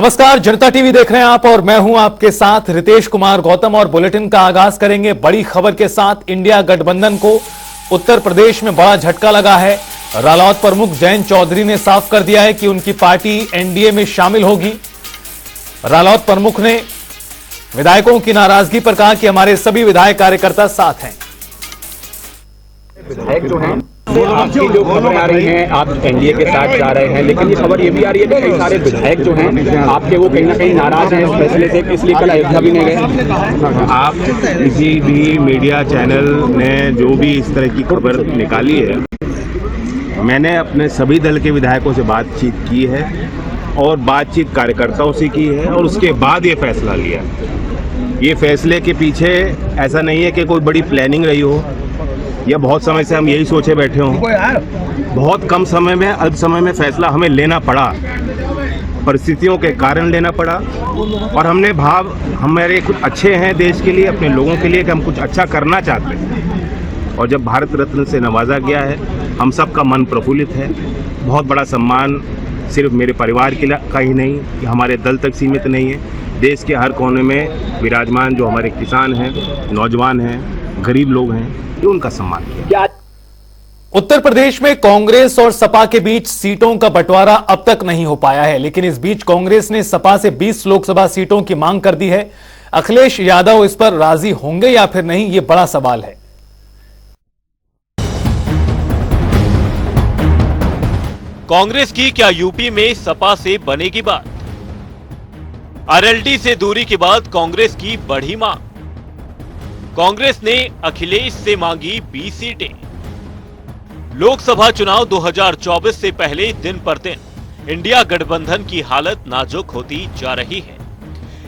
नमस्कार, जनता टीवी देख रहे हैं आप और मैं हूं आपके साथ रितेश कुमार गौतम। और बुलेटिन का आगाज करेंगे बड़ी खबर के साथ। इंडिया गठबंधन को उत्तर प्रदेश में बड़ा झटका लगा है। रालोद प्रमुख जयंत चौधरी ने साफ कर दिया है कि उनकी पार्टी एनडीए में शामिल होगी। रालोद प्रमुख ने विधायकों की नाराजगी पर कहा कि हमारे सभी विधायक कार्यकर्ता साथ हैं। विधायक जो हैं आपकी जो खबरें आ रही हैं, आप एनडीए के साथ जा रहे हैं, लेकिन ये खबर ये भी आ रही है कि कई सारे विधायक जो हैं आपके वो कहीं ना कहीं नाराज हैं इस फैसले से, इसलिए कल अयोध्या भी नहीं गए। आप किसी भी मीडिया चैनल ने जो भी इस तरह की खबर निकाली है, मैंने अपने सभी दल के विधायकों से बातचीत की है और बातचीत कार्यकर्ताओं से की है और उसके बाद ये फैसला लिया। ये फैसले के पीछे ऐसा नहीं है कि कोई बड़ी प्लानिंग रही हो या बहुत समय से हम यही सोचे बैठे हों। बहुत कम समय में, अल्प समय में फैसला हमें लेना पड़ा, परिस्थितियों के कारण लेना पड़ा। और हमने हमारे कुछ अच्छे हैं देश के लिए, अपने लोगों के लिए, कि हम कुछ अच्छा करना चाहते हैं। और जब भारत रत्न से नवाजा गया है, हम सब का मन प्रफुल्लित है। बहुत बड़ा सम्मान सिर्फ मेरे परिवार के का ही नहीं, कि हमारे दल तक सीमित नहीं है। देश के हर कोने में विराजमान जो हमारे किसान हैं, नौजवान हैं, गरीब लोग हैं, ये उनका सम्मान किया। उत्तर प्रदेश में कांग्रेस और सपा के बीच सीटों का बंटवारा अब तक नहीं हो पाया है, लेकिन इस बीच कांग्रेस ने सपा से 20 लोकसभा सीटों की मांग कर दी है। अखिलेश यादव इस पर राजी होंगे या फिर नहीं, यह बड़ा सवाल है। कांग्रेस की क्या यूपी में सपा से बनेगी बात? आरएलडी से दूरी के बाद कांग्रेस की बढ़ी मांग। कांग्रेस ने अखिलेश से मांगी 20 सीटें। लोकसभा चुनाव 2024 से पहले दिन पर दिन इंडिया गठबंधन की हालत नाजुक होती जा रही है।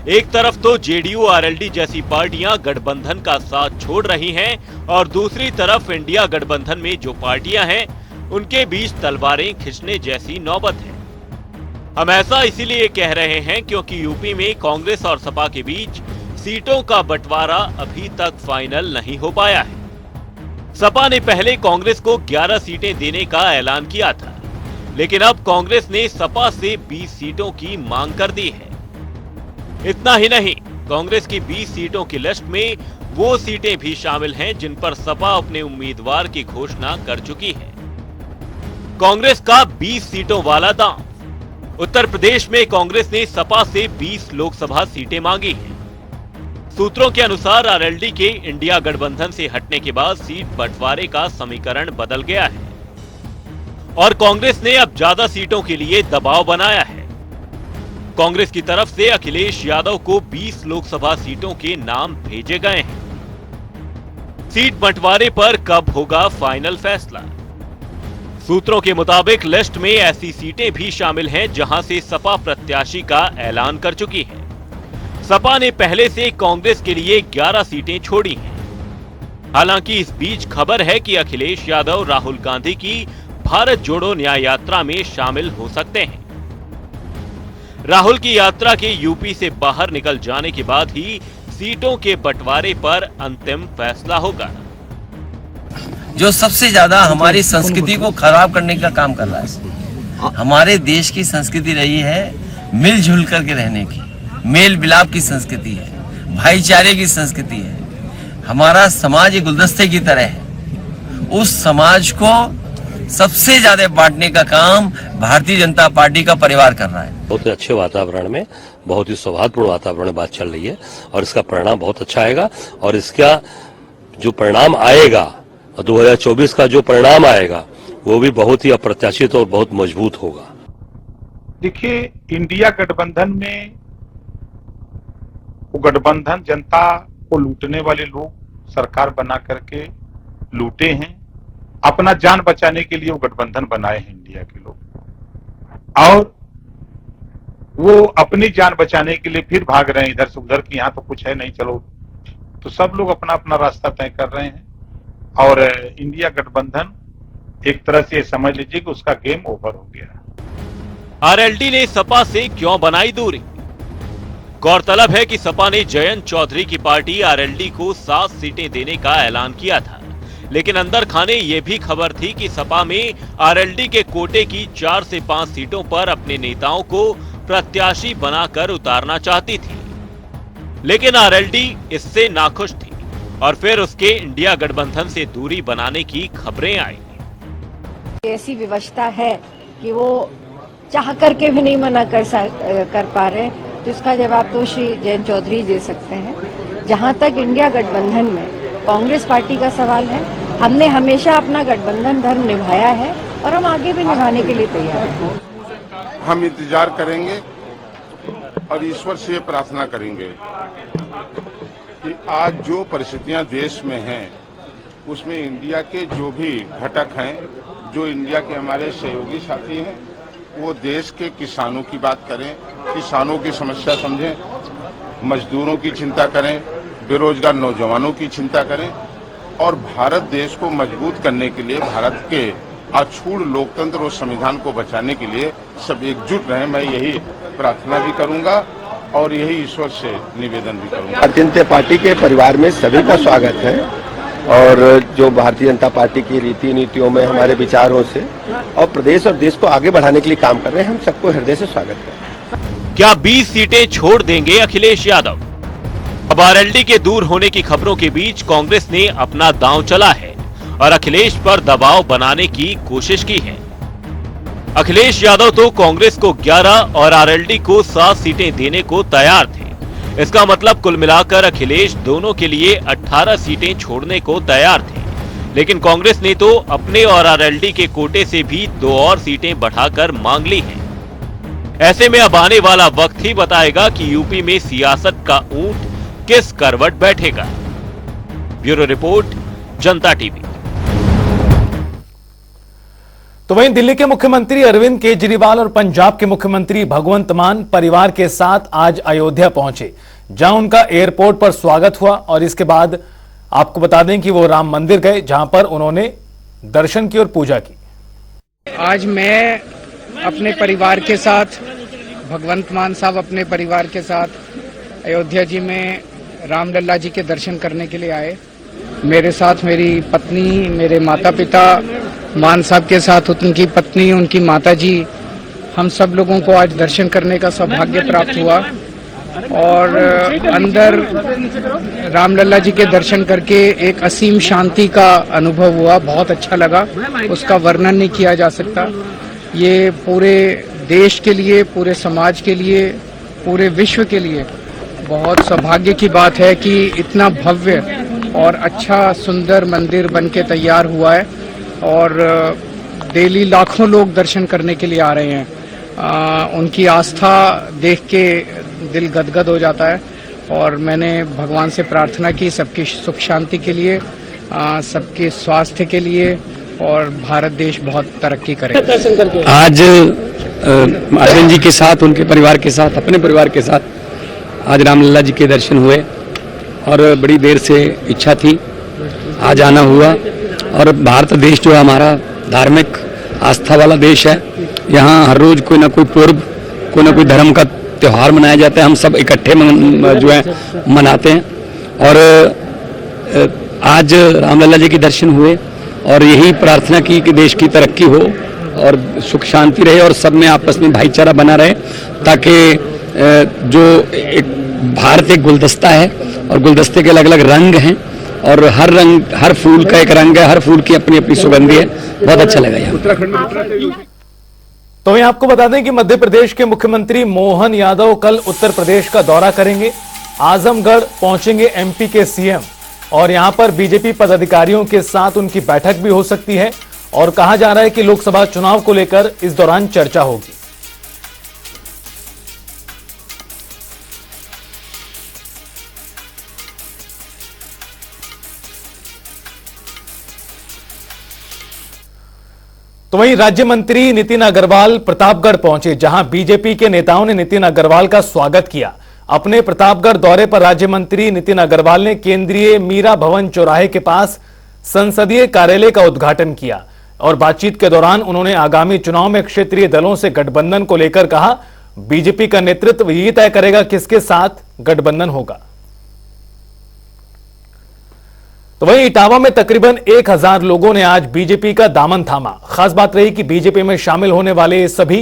एक तरफ तो जेडीयू आरएलडी जैसी पार्टियां गठबंधन का साथ छोड़ रही हैं और दूसरी तरफ इंडिया गठबंधन में जो पार्टियां हैं उनके बीच तलवारें खिंचने जैसी नौबत है। हम ऐसा इसीलिए कह रहे हैं क्योंकि यूपी में कांग्रेस और सपा के बीच सीटों का बंटवारा अभी तक फाइनल नहीं हो पाया है। सपा ने पहले कांग्रेस को 11 सीटें देने का ऐलान किया था, लेकिन अब कांग्रेस ने सपा से 20 सीटों की मांग कर दी है। इतना ही नहीं, कांग्रेस की 20 सीटों की लिस्ट में वो सीटें भी शामिल हैं जिन पर सपा अपने उम्मीदवार की घोषणा कर चुकी है। कांग्रेस का 20 सीटों वाला दांव। उत्तर प्रदेश में कांग्रेस ने सपा से 20 लोकसभा सीटें मांगी हैं। सूत्रों के अनुसार आरएलडी के इंडिया गठबंधन से हटने के बाद सीट बंटवारे का समीकरण बदल गया है और कांग्रेस ने अब ज्यादा सीटों के लिए दबाव बनाया है। कांग्रेस की तरफ से अखिलेश यादव को 20 लोकसभा सीटों के नाम भेजे गए हैं। सीट बंटवारे पर कब होगा फाइनल फैसला? सूत्रों के मुताबिक लिस्ट में ऐसी सीटें भी शामिल हैं जहां से सपा प्रत्याशी का ऐलान कर चुकी है। सपा ने पहले से कांग्रेस के लिए 11 सीटें छोड़ी हैं। हालांकि इस बीच खबर है कि अखिलेश यादव राहुल गांधी की भारत जोड़ो न्याय यात्रा में शामिल हो सकते हैं। राहुल की यात्रा के यूपी से बाहर निकल जाने के बाद ही सीटों के बंटवारे पर अंतिम फैसला होगा। जो सबसे ज्यादा हमारी संस्कृति को खराब करने का काम कर रहा है। हमारे देश की संस्कृति रही है मिलजुल करके रहने की, मेल मिलाप की संस्कृति है, भाईचारे की संस्कृति है। हमारा समाज एक गुलदस्ते की तरह है। उस समाज को सबसे ज्यादा बांटने का काम भारतीय जनता पार्टी का परिवार कर रहा है। बहुत अच्छे वातावरण में, बहुत ही सौहार्दपूर्ण वातावरण में बात चल रही है और इसका परिणाम बहुत अच्छा आएगा। और इसका जो परिणाम आएगा, 2024 का जो परिणाम आएगा, वो भी बहुत ही अप्रत्याशित और बहुत मजबूत होगा। देखिए, इंडिया गठबंधन में वो गठबंधन जनता को लूटने वाले लोग सरकार बना करके लूटे हैं। अपना जान बचाने के लिए वो गठबंधन बनाए हैं इंडिया के लोग, और वो अपनी जान बचाने के लिए फिर भाग रहे हैं इधर से उधर की, यहाँ तो कुछ है नहीं, चलो। तो सब लोग अपना अपना रास्ता तय कर रहे हैं और इंडिया गठबंधन एक तरह से समझ लीजिए कि उसका गेम ओवर हो गया। आरएलडी ने सपा से क्यों बनाई दूरी? गौरतलब है कि सपा ने जयंत चौधरी की पार्टी आरएलडी को 7 सीटें देने का ऐलान किया था, लेकिन अंदर खाने ये भी खबर थी कि सपा में आरएलडी के कोटे की 4 से 5 सीटों पर अपने नेताओं को प्रत्याशी बनाकर उतारना चाहती थी, लेकिन आरएलडी इससे नाखुश थी और फिर उसके इंडिया गठबंधन से दूरी बनाने की खबरें आई। ऐसी व्यवस्था है कि वो चाह करके भी नहीं मना कर पा रहे, तो इसका जवाब तो श्री जयंत चौधरी दे सकते हैं। जहां तक इंडिया गठबंधन में कांग्रेस पार्टी का सवाल है, हमने हमेशा अपना गठबंधन धर्म निभाया है और हम आगे भी निभाने के लिए तैयार हैं। हम इंतजार करेंगे और ईश्वर से प्रार्थना करेंगे कि आज जो परिस्थितियां देश में हैं, उसमें इंडिया के जो भी घटक हैं, जो इंडिया के हमारे सहयोगी साथी हैं, वो देश के किसानों की बात करें, किसानों की समस्या समझें, मजदूरों की चिंता करें, बेरोजगार नौजवानों की चिंता करें और भारत देश को मजबूत करने के लिए, भारत के अछूत लोकतंत्र और संविधान को बचाने के लिए सब एकजुट रहें। मैं यही प्रार्थना भी करूंगा और यही ईश्वर से निवेदन भी करूंगा। भारतीय जनता पार्टी के परिवार में सभी का स्वागत है और जो भारतीय जनता पार्टी की रीति नीतियों में हमारे विचारों से और प्रदेश और देश को आगे बढ़ाने के लिए काम कर रहे हैं, हम सबको हृदय से स्वागत है। क्या 20 सीटें छोड़ देंगे अखिलेश यादव? अब आरएलडी के दूर होने की खबरों के बीच कांग्रेस ने अपना दांव चला है और अखिलेश पर दबाव बनाने की कोशिश की है। अखिलेश यादव तो कांग्रेस को 11 और आरएलडी को 7 सीटें देने को तैयार थे। इसका मतलब कुल मिलाकर अखिलेश दोनों के लिए 18 सीटें छोड़ने को तैयार थे, लेकिन कांग्रेस ने तो अपने और आरएलडी के कोटे से भी 2 और सीटें बढ़ाकर मांग ली हैं। ऐसे में अब आने वाला वक्त ही बताएगा कि यूपी में सियासत का ऊंट किस करवट बैठेगा। ब्यूरो रिपोर्ट, जनता टीवी। तो वहीं दिल्ली के मुख्यमंत्री अरविंद केजरीवाल और पंजाब के मुख्यमंत्री भगवंत मान परिवार के साथ आज अयोध्या पहुंचे, जहां उनका एयरपोर्ट पर स्वागत हुआ और इसके बाद आपको बता दें कि वो राम मंदिर गए, जहां पर उन्होंने दर्शन की और पूजा की। आज मैं अपने परिवार के साथ, भगवंत मान साहब अपने परिवार के साथ अयोध्या जी में रामलला जी के दर्शन करने के लिए आए। मेरे साथ मेरी पत्नी, मेरे माता पिता, मान साहब के साथ उनकी पत्नी, उनकी माता जी, हम सब लोगों को आज दर्शन करने का सौभाग्य प्राप्त हुआ और अंदर रामलला जी के दर्शन करके एक असीम शांति का अनुभव हुआ। बहुत अच्छा लगा, उसका वर्णन नहीं किया जा सकता। ये पूरे देश के लिए, पूरे समाज के लिए, पूरे विश्व के लिए बहुत सौभाग्य की बात है कि इतना भव्य और अच्छा सुंदर मंदिर बनके तैयार हुआ है और डेली लाखों लोग दर्शन करने के लिए आ रहे हैं। उनकी आस्था देख के दिल गदगद हो जाता है और मैंने भगवान से प्रार्थना की सबकी सुख शांति के लिए, सबके स्वास्थ्य के लिए और भारत देश बहुत तरक्की करे। आज अरविंद जी के साथ, उनके परिवार के साथ, अपने परिवार के साथ आज रामलला जी के दर्शन हुए और बड़ी देर से इच्छा थी, आज आना हुआ। और भारत देश जो हमारा धार्मिक आस्था वाला देश है, यहाँ हर रोज कोई ना कोई पर्व, कोई ना कोई धर्म का त्यौहार मनाया जाता है, हम सब इकट्ठे जो है मनाते हैं। और आज रामलला जी के दर्शन हुए और यही प्रार्थना की कि देश की तरक्की हो और सुख शांति रहे और सब में आपस में भाईचारा बना रहे, ताकि जो एक भारत एक गुलदस्ता है और गुलदस्ते के अलग अलग रंग हैं और हर रंग, हर फूल का एक रंग है, हर फूल की अपनी अपनी सुगंधी है। बहुत अच्छा लगा यहाँ। तो वहीं आपको बता दें कि मध्य प्रदेश के मुख्यमंत्री मोहन यादव कल उत्तर प्रदेश का दौरा करेंगे। आजमगढ़ पहुंचेंगे एमपी के सीएम और यहां पर बीजेपी पदाधिकारियों के साथ उनकी बैठक भी हो सकती है और कहा जा रहा है कि लोकसभा चुनाव को लेकर इस दौरान चर्चा होगी। तो वहीं राज्य मंत्री नितिन अग्रवाल प्रतापगढ़ पहुंचे, जहां बीजेपी के नेताओं ने नितिन अग्रवाल का स्वागत किया। अपने प्रतापगढ़ दौरे पर राज्य मंत्री नितिन अग्रवाल ने केंद्रीय मीरा भवन चौराहे के पास संसदीय कार्यालय का उद्घाटन किया और बातचीत के दौरान उन्होंने आगामी चुनाव में क्षेत्रीय दलों से गठबंधन को लेकर कहा, बीजेपी का नेतृत्व यही तय करेगा किसके साथ गठबंधन होगा। तो वहीं इटावा में तकरीबन 1000 लोगों ने आज बीजेपी का दामन थामा। खास बात रही कि बीजेपी में शामिल होने वाले सभी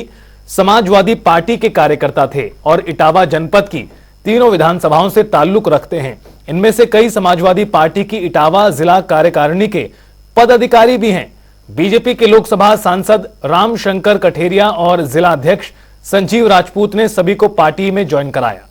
समाजवादी पार्टी के कार्यकर्ता थे और इटावा जनपद की तीनों विधानसभाओं से ताल्लुक रखते हैं। इनमें से कई समाजवादी पार्टी की इटावा जिला कार्यकारिणी के पदाधिकारी भी हैं। बीजेपी के लोकसभा सांसद रामशंकर कठेरिया और जिला अध्यक्ष संजीव राजपूत ने सभी को पार्टी में ज्वाइन कराया।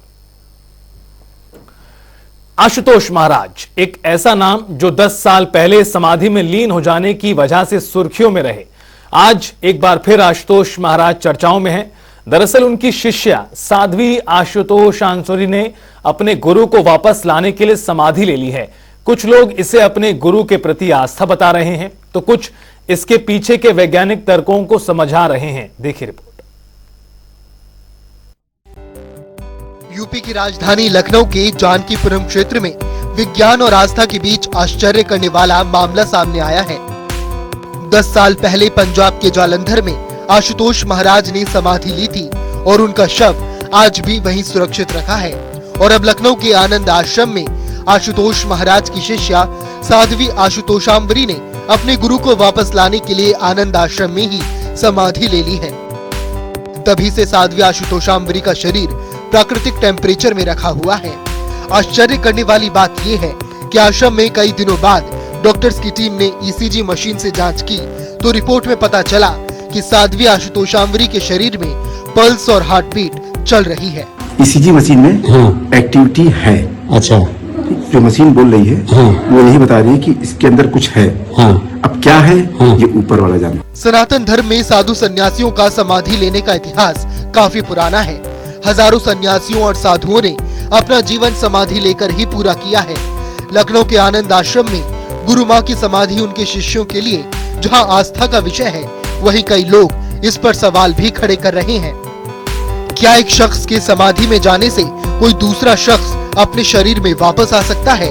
आशुतोष महाराज एक ऐसा नाम जो 10 साल पहले समाधि में लीन हो जाने की वजह से सुर्खियों में रहे, आज एक बार फिर आशुतोष महाराज चर्चाओं में हैं। दरअसल उनकी शिष्या साध्वी आशुतोष आंसुरी ने अपने गुरु को वापस लाने के लिए समाधि ले ली है। कुछ लोग इसे अपने गुरु के प्रति आस्था बता रहे हैं, तो कुछ इसके पीछे के वैज्ञानिक तर्कों को समझा रहे हैं। देखिए रिपोर्ट। यूपी की राजधानी लखनऊ के जानकीपुरम क्षेत्र में विज्ञान और आस्था के बीच आश्चर्य करने वाला मामला सामने आया है। 10 साल पहले पंजाब के जालंधर में आशुतोष महाराज ने समाधि ली थी और उनका शव आज भी वहीं सुरक्षित रखा है। और अब लखनऊ के आनंद आश्रम में आशुतोष महाराज की शिष्या साध्वी आशुतोषांबरी ने अपने गुरु को वापस लाने के लिए आनंद आश्रम में ही समाधि ले ली है। तभी से साध्वी आशुतोषांबरी का शरीर प्राकृतिक टेम्परेचर में रखा हुआ है। आश्चर्य करने वाली बात यह है कि आश्रम में कई दिनों बाद डॉक्टर्स की टीम ने ईसीजी मशीन से जांच की तो रिपोर्ट में पता चला कि साध्वी आशुतोषांबरी के शरीर में पल्स और हार्ट बीट चल रही है। ईसीजी मशीन में एक्टिविटी है। अच्छा, जो मशीन बोल रही है वो यही बता रही है कि इसके अंदर कुछ है। अब क्या है ये ऊपर वाला जाने। सनातन धर्म में साधु सन्यासियों का समाधि लेने का इतिहास काफी पुराना है। हजारों सन्यासियों और साधुओं ने अपना जीवन समाधि लेकर ही पूरा किया है। लखनऊ के आनंद आश्रम में गुरु माँ की समाधि उनके शिष्यों के लिए जहाँ आस्था का विषय है, वहीं कई लोग इस पर सवाल भी खड़े कर रहे हैं। क्या एक शख्स के समाधि में जाने से कोई दूसरा शख्स अपने शरीर में वापस आ सकता है?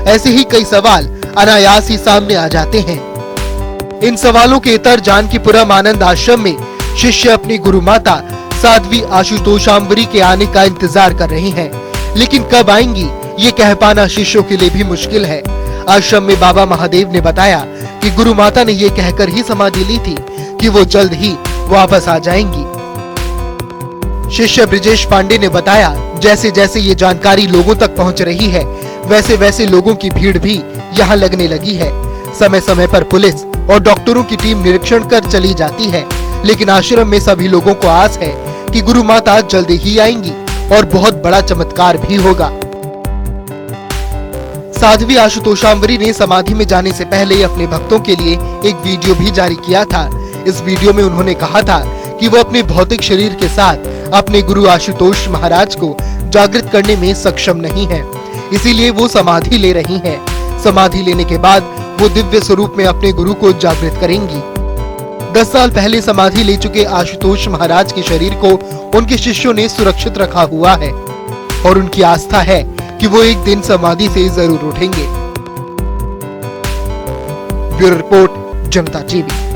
ऐसे ही कई सवाल अनायास ही सामने आ जाते हैं। इन सवालों के उत्तर जानकीपुरम आनंद आश्रम में शिष्य अपनी गुरु माता साध्वी आशुतोषांबरी के आने का इंतजार कर रहे हैं, लेकिन कब आएंगी ये कह पाना शिष्यों के लिए भी मुश्किल है। आश्रम में बाबा महादेव ने बताया कि गुरु माता ने ये कहकर ही समाधि ली थी कि वो जल्द ही वापस आ जाएंगी। शिष्य ब्रिजेश पांडे ने बताया, जैसे जैसे ये जानकारी लोगों तक पहुंच रही है, वैसे वैसे लोगों की भीड़ भी यहाँ लगने लगी है। समय समय पर पुलिस और डॉक्टरों की टीम निरीक्षण कर चली जाती है, लेकिन आश्रम में सभी लोगों को आस है कि गुरु माता जल्दी ही आएंगी और बहुत बड़ा चमत्कार भी होगा। साध्वी आशुतोषांबरी ने समाधि में जाने से पहले अपने भक्तों के लिए एक वीडियो भी जारी किया था। इस वीडियो में उन्होंने कहा था कि वो अपने भौतिक शरीर के साथ अपने गुरु आशुतोष महाराज को जागृत करने में सक्षम नहीं है, इसीलिए वो समाधि ले रही हैं। समाधि लेने के बाद वो दिव्य स्वरूप में अपने गुरु को जागृत करेंगी। 10 साल पहले समाधि ले चुके आशुतोष महाराज के शरीर को उनके शिष्यों ने सुरक्षित रखा हुआ है और उनकी आस्था है कि वो एक दिन समाधि से जरूर उठेंगे। ब्यूरो रिपोर्ट, जनता टीवी।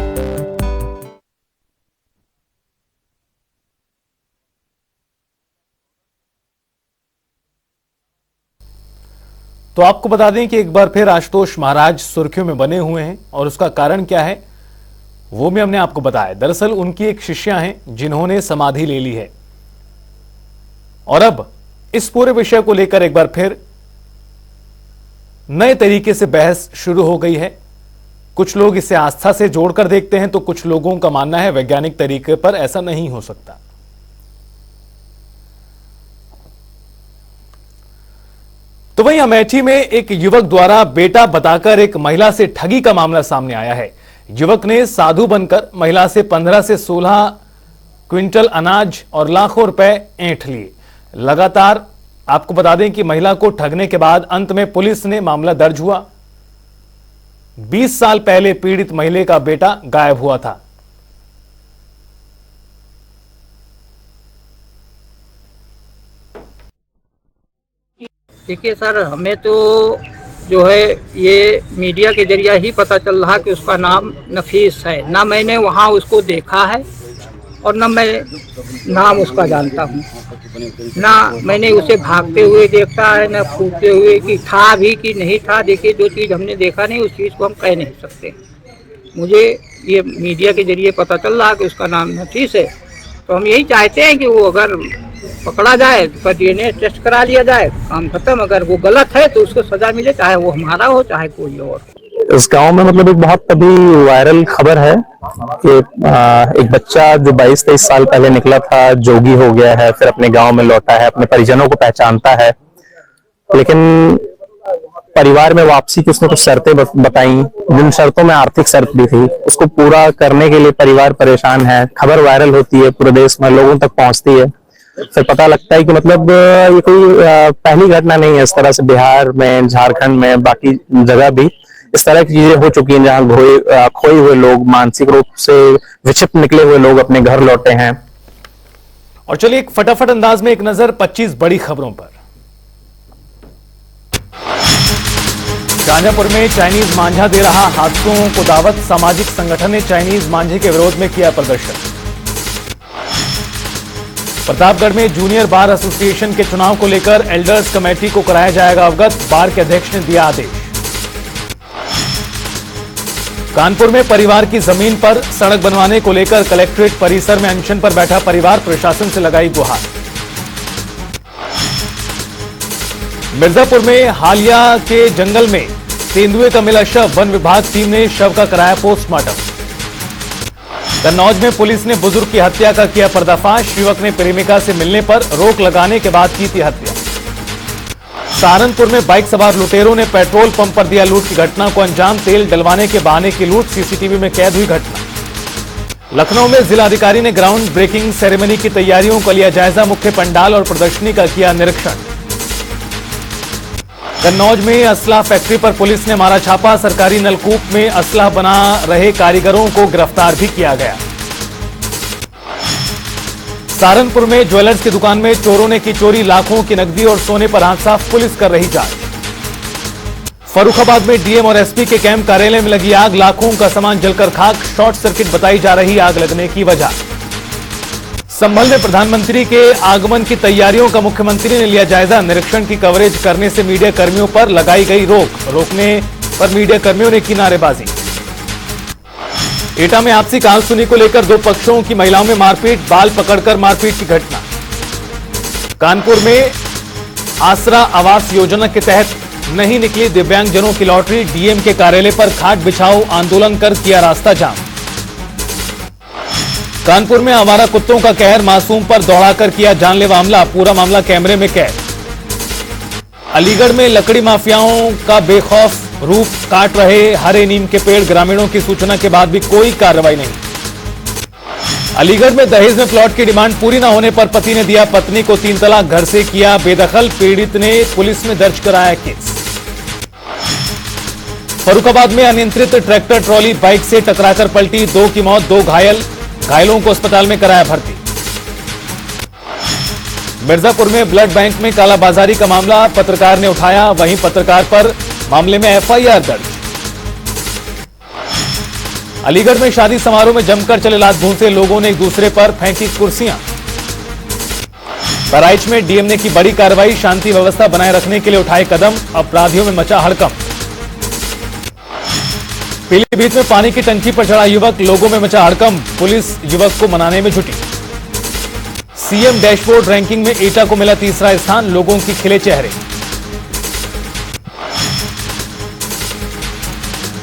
तो आपको बता दें कि एक बार फिर आशुतोष महाराज सुर्खियों में बने हुए हैं और उसका कारण क्या है वो भी हमने आपको बताया। दरअसल उनकी एक शिष्या हैं जिन्होंने समाधि ले ली है और अब इस पूरे विषय को लेकर एक बार फिर नए तरीके से बहस शुरू हो गई है। कुछ लोग इसे आस्था से जोड़कर देखते हैं, तो कुछ लोगों का मानना है वैज्ञानिक तरीके पर ऐसा नहीं हो सकता। तो वहीं अमेठी में एक युवक द्वारा बेटा बताकर एक महिला से ठगी का मामला सामने आया है। युवक ने साधु बनकर महिला से 15 से 16 क्विंटल अनाज और लाखों रुपए ऐंठ लिए। लगातार आपको बता दें कि महिला को ठगने के बाद अंत में पुलिस ने मामला दर्ज हुआ। 20 साल पहले पीड़ित महिला का बेटा गायब हुआ था। देखिए सर, हमें तो जो है ये मीडिया के जरिए ही पता चल रहा कि उसका नाम नफीस है। ना मैंने वहाँ उसको देखा है और ना मैं नाम उसका जानता हूँ, ना मैंने उसे भागते हुए देखा है, ना कूदते हुए कि था भी कि नहीं था। देखिए, जो चीज़ हमने देखा नहीं उस चीज़ को हम कह नहीं सकते। मुझे ये मीडिया के जरिए पता चल रहा कि उसका नाम नफीस है तो हम यही चाहते हैं कि वो अगर पकड़ा जाए तो DNA टेस्ट करा लिया जाए, काम खत्म। अगर वो गलत है तो उसको सजा मिले, चाहे वो हमारा हो चाहे कोई और। इस गांव में मतलब एक बहुत अभी वायरल खबर है कि एक बच्चा जो 22-23 साल पहले निकला था, जोगी हो गया है, फिर अपने गांव में लौटा है, अपने परिजनों को पहचानता है, लेकिन परिवार में वापसी की उसने कुछ शर्तें बताई। जिन शर्तों में आर्थिक शर्त भी थी, उसको पूरा करने के लिए परिवार परेशान है। खबर वायरल होती है, पूरे देश में लोगों तक पहुंचती है, फिर पता लगता है कि मतलब ये कोई पहली घटना नहीं है। इस तरह से बिहार में, झारखंड में, बाकी जगह भी इस तरह की चीजें हो चुकी हैं, जहां खोए हुए लोग, मानसिक रूप से विक्षिप्त निकले हुए लोग अपने घर लौटे हैं। और चलिए एक फटाफट अंदाज में एक नजर 25 बड़ी खबरों पर। शाहजहांपुर में चाइनीज मांझा दे रहा हादसों को दावत, सामाजिक संगठन ने चाइनीज मांझे के विरोध में किया प्रदर्शन। प्रतापगढ़ में जूनियर बार एसोसिएशन के चुनाव को लेकर एल्डर्स कमेटी को कराया जाएगा अवगत, बार के अध्यक्ष ने दिया आदेश। कानपुर में परिवार की जमीन पर सड़क बनवाने को लेकर कलेक्ट्रेट परिसर में अनशन पर बैठा परिवार, प्रशासन से लगाई गुहार। मिर्जापुर में हालिया के जंगल में तेंदुए का मिला शव, वन विभाग टीम ने शव का कराया पोस्टमार्टम। कन्नौज में पुलिस ने बुजुर्ग की हत्या का किया पर्दाफाश, युवक ने प्रेमिका से मिलने पर रोक लगाने के बाद की थी हत्या। सहारनपुर में बाइक सवार लुटेरों ने पेट्रोल पंप पर दिया लूट की घटना को अंजाम, तेल डलवाने के बहाने की लूट, सीसीटीवी में कैद हुई घटना। लखनऊ में जिलाधिकारी ने ग्राउंड ब्रेकिंग सेरेमनी की तैयारियों का लिया जायजा, मुख्य पंडाल और प्रदर्शनी का किया निरीक्षण। कन्नौज में असलाह फैक्ट्री पर पुलिस ने मारा छापा, सरकारी नलकूप में असलाह बना रहे कारीगरों को गिरफ्तार भी किया गया। सहारनपुर में ज्वेलर्स की दुकान में चोरों ने की चोरी, लाखों की नकदी और सोने पर हाथ साफ, पुलिस कर रही जांच। फर्रुखाबाद में डीएम और एसपी के कैंप कार्यालय में लगी आग, लाखों का सामान जलकर खाक, शॉर्ट सर्किट बताई जा रही आग लगने की वजह। संभल में प्रधानमंत्री के आगमन की तैयारियों का मुख्यमंत्री ने लिया जायजा, निरीक्षण की कवरेज करने से मीडिया कर्मियों पर लगाई गई रोक, रोकने पर मीडिया कर्मियों ने की नारेबाजी। एटा में आपसी कहासुनी को लेकर दो पक्षों की महिलाओं में मारपीट, बाल पकड़कर मारपीट की घटना। कानपुर में आसरा आवास योजना के तहत नहीं निकली दिव्यांगजनों की लॉटरी, डीएम के कार्यालय पर खाट बिछाओ आंदोलन कर किया रास्ता जाम। कानपुर में आवारा कुत्तों का कहर, मासूम पर दौड़ाकर किया जानलेवा हमला, पूरा मामला कैमरे में कैद। अलीगढ़ में लकड़ी माफियाओं का बेखौफ रूप काट रहे हरे नीम के पेड़, ग्रामीणों की सूचना के बाद भी कोई कार्रवाई नहीं। अलीगढ़ में दहेज में प्लॉट की डिमांड पूरी न होने पर पति ने दिया पत्नी को 3 तलाक, घर से किया बेदखल, पीड़ित ने पुलिस में दर्ज कराया केस। फर्रुखाबाद में अनियंत्रित ट्रैक्टर ट्रॉली बाइक से टकराकर पलटी, 2 की मौत, 2 घायल, घायलों को अस्पताल में कराया भर्ती। मिर्जापुर में ब्लड बैंक में कालाबाजारी का मामला पत्रकार ने उठाया, वहीं पत्रकार पर मामले में एफआईआर दर्ज। अलीगढ़ में शादी समारोह में जमकर चले लात घूंसे, लोगों ने एक दूसरे पर फेंकी कुर्सियां। बहराइच में डीएम ने की बड़ी कार्रवाई, शांति व्यवस्था बनाए रखने के लिए उठाए कदम, अपराधियों में मचा हड़कंप। पीलीभीत में पानी की टंकी पर चढ़ा युवक, लोगों में मचा हड़कंप, पुलिस युवक को मनाने में जुटी। सीएम डैशबोर्ड रैंकिंग में एटा को मिला 3रा स्थान, लोगों की खिले चेहरे।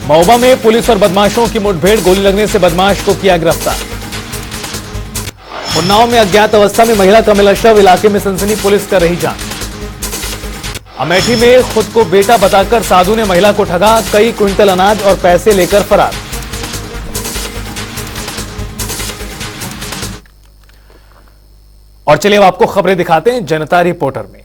महोबा में पुलिस और बदमाशों की मुठभेड़, गोली लगने से बदमाश को किया गिरफ्तार। उन्नाव में अज्ञात अवस्था में महिला का मिला शव, इलाके में सनसनी, पुलिस कर रही जांच। अमेठी में खुद को बेटा बताकर साधु ने महिला को ठगा, कई क्विंटल अनाज और पैसे लेकर फरार। और चलिए अब आपको खबरें दिखाते हैं जनता रिपोर्टर में।